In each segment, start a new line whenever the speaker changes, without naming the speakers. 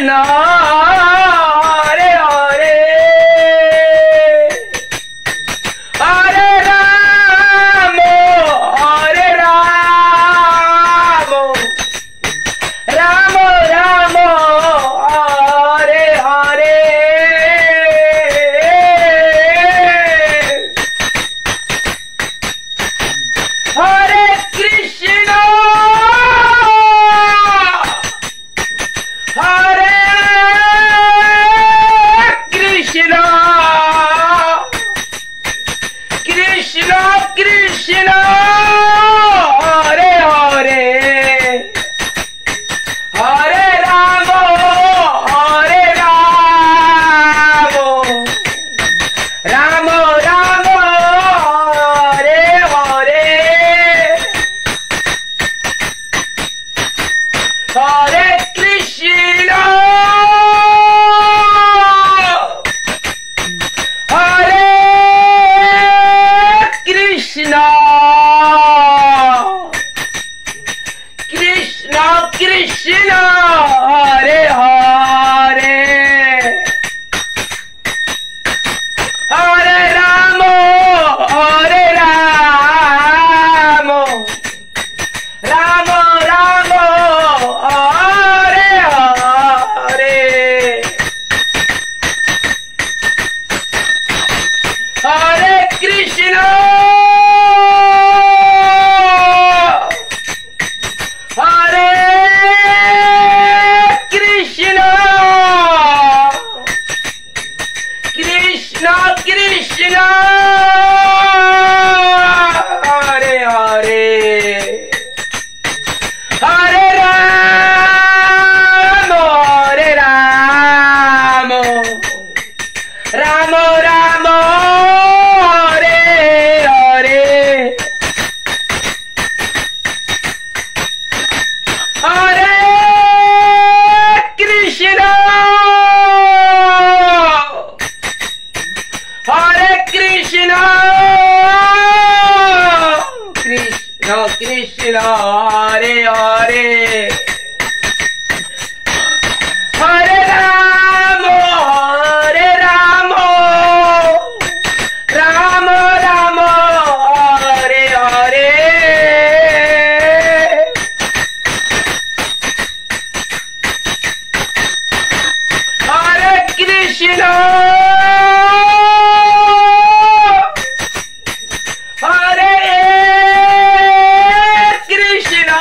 Krishna Hare Hare Hare Rama Hare Rama Rama Rama Hare Hare Hare Krishna Hare Krishna Krishna Krishna Hare Hare Hare Rama Hare Rama Rama Rama Hare Hare Hare Krishna Hare Krishna Krishna Krishna Hare Hare Hare Rama Hare Rama Rama Rama Hare Hare Hare Krishna Hare Krishna Krishna Krishna Hare Hare Hare Rama Hare Rama Rama Rama Hare Hare Hare Krishna Hare Krishna Krishna Krishna Hare Hare Hare Rama Hare Rama Rama Rama Hare Hare Hare Krishna Hare Krishna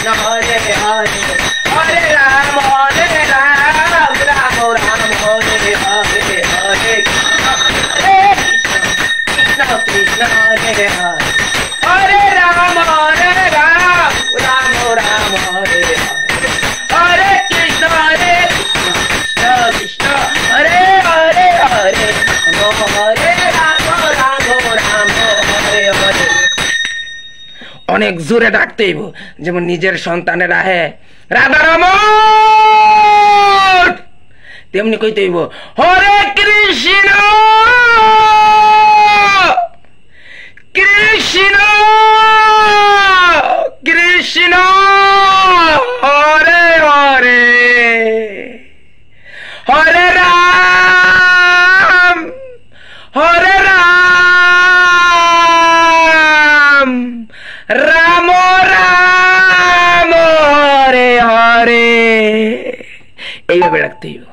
Krishna Hare Hare Hare Ram Ram Hare Hare Krishna Krishna Hare Hare Hare Ram Ram Hare Hare Hare Krishna Krishna Krishna Hare Hare Hare Ram Ram Hare Hare অনেক জোরে ডাকতে হইব যেমন নিজের সন্তানের আহে রাধা রমন তেমনি কইতে হইব হরে কৃষ্ণ কৃষ্ণ কৃষ্ণ হরে হরে হরে রাম হরে রাম রাম রাম হরে হরে এইভাবে রাখতে হইব।